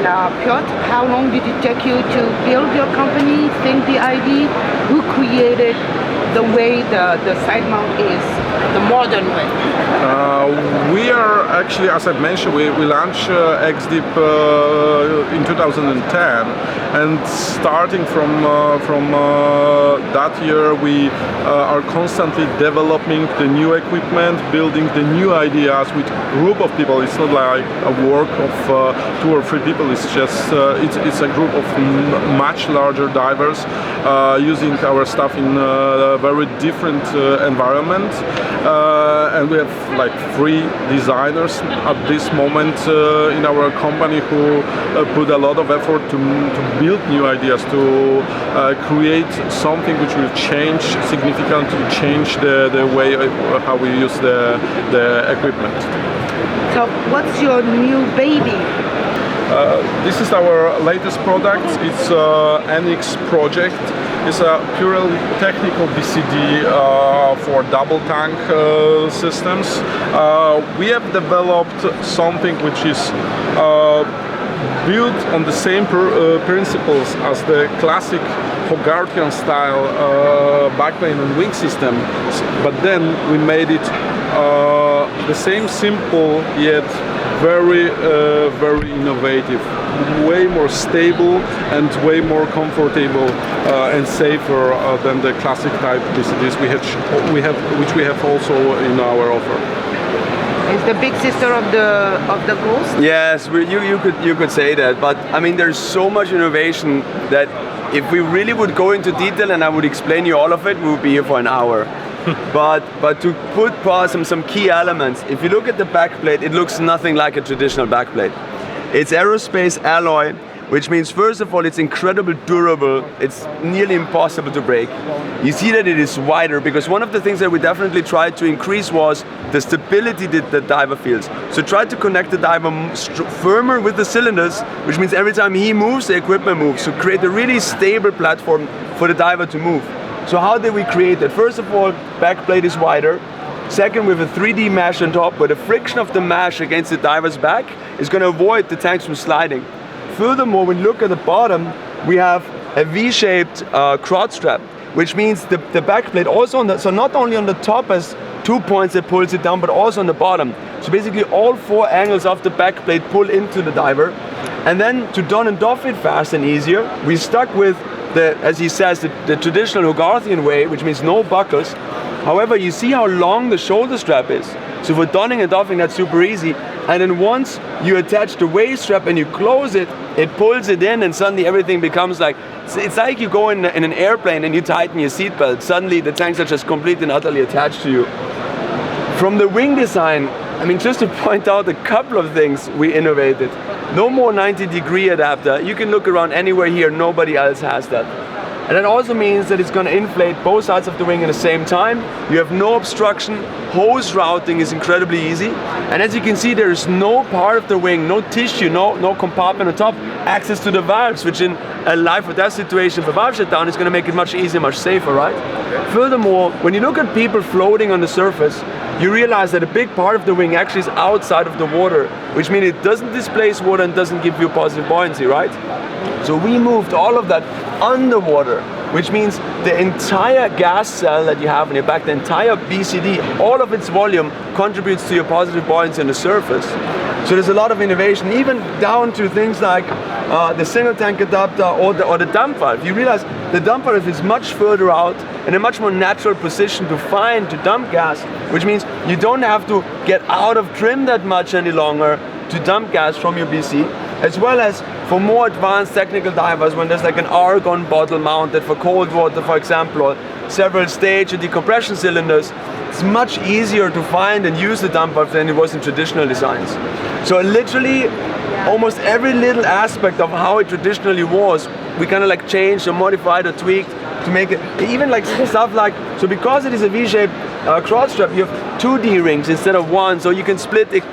Piotr, how long did it take you to build your company, think the idea? Who created the way the side mount is, the modern way? We are actually, as I mentioned, we launched Xdeep in 2010, and starting from that year, we are constantly developing the new equipment, building the new ideas with a group of people. It's not like a work of 2 or 3 people. It's just it's a group of much larger divers using our stuff in a very different environment. And we have like 3 designers at this moment in our company who put a lot of effort to build new ideas, to create something which will significantly change the way how we use the equipment. So what's your new baby? This is our latest product. It's NX project. It's a purely technical BCD for double tank systems. We have developed something which is built on the same principles as the classic Hogarthian style backplane and wing system, but then we made it the same simple yet very innovative, way more stable and way more comfortable and safer than the classic type BCDs which we have also in our offer. Is the big sister of the Ghost? Yes, you could say that, but I mean there's so much innovation that if we really would go into detail and I would explain you all of it, we would be here for an hour. But to put some key elements, if you look at the backplate, it looks nothing like a traditional backplate. It's aerospace alloy, which means first of all it's incredibly durable. It's nearly impossible to break. You see that it is wider because one of the things that we definitely tried to increase was the stability that the diver feels. So try to connect the diver firmer with the cylinders, which means every time he moves, the equipment moves. So create a really stable platform for the diver to move. So how did we create that? First of all, backplate is wider. Second, with a 3D mesh on top, where the friction of the mesh against the diver's back is going to avoid the tanks from sliding. Furthermore, when you look at the bottom, we have a V-shaped crotch strap, which means the backplate also so not only on the top has 2 points that pulls it down, but also on the bottom. So basically all 4 angles of the backplate pull into the diver. And then to don and doff it fast and easier, we stuck with as he says, the traditional Hogarthian way, which means no buckles. However, you see how long the shoulder strap is. So for donning and doffing, that's super easy. And then once you attach the waist strap and you close it, it pulls it in and suddenly everything becomes like, it's like you go in an airplane and you tighten your seatbelt. Suddenly the tanks are just completely and utterly attached to you. From the wing design, I mean, just to point out a couple of things we innovated. No more 90-degree adapter. You can look around anywhere here, nobody else has that. And that also means that it's going to inflate both sides of the wing at the same time. You have no obstruction. Hose routing is incredibly easy. And as you can see, there is no part of the wing, no tissue, no compartment on top, access to the valves, which in a life or death situation for valve shutdown is going to make it much easier, much safer, right? Furthermore, when you look at people floating on the surface, you realize that a big part of the wing actually is outside of the water, which means it doesn't displace water and doesn't give you positive buoyancy, right? So we moved all of that underwater, which means the entire gas cell that you have in your back, the entire BCD, all of its volume contributes to your positive buoyancy on the surface. So there's a lot of innovation, even down to things like the single tank adapter or the dump valve. You realize the dump valve is much further out in a much more natural position to dump gas, which means you don't have to get out of trim that much any longer to dump gas from your BC, as well as for more advanced technical divers when there's like an argon bottle mounted for cold water, for example, or several stage or decompression cylinders. It's much easier to find and use the dump valve than it was in traditional designs. So literally almost every little aspect of how it traditionally was, we kind of like changed or modified or tweaked to make it, even like stuff like, so because it is a V-shaped crotch strap, you have 2 D-rings instead of 1, so you can split it,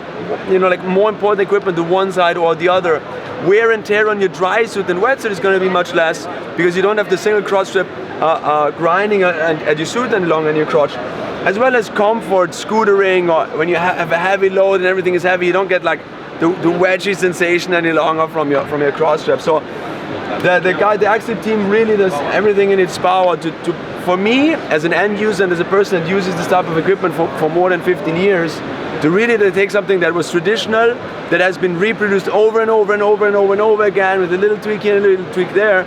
you know, like more important equipment to one side or the other. Wear and tear on your dry suit and wetsuit is going to be much less because you don't have the single crotch strap grinding at your suit any longer in your crotch. As well as comfort, scootering, or when you have a heavy load and everything is heavy, you don't get like the wedgie sensation any longer from your cross strap. So the Xdeep team really does everything in its power to for me as an end user and as a person that uses this type of equipment for more than 15 years, to really take something that was traditional, that has been reproduced over and over and over and over and over again with a little tweak here and a little tweak there,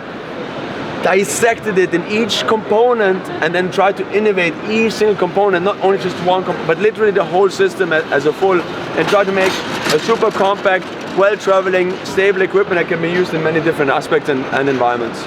dissected it in each component and then tried to innovate each single component, not only just one, but literally the whole system as a full, and try to make a super compact, well-traveling, stable equipment that can be used in many different aspects and environments.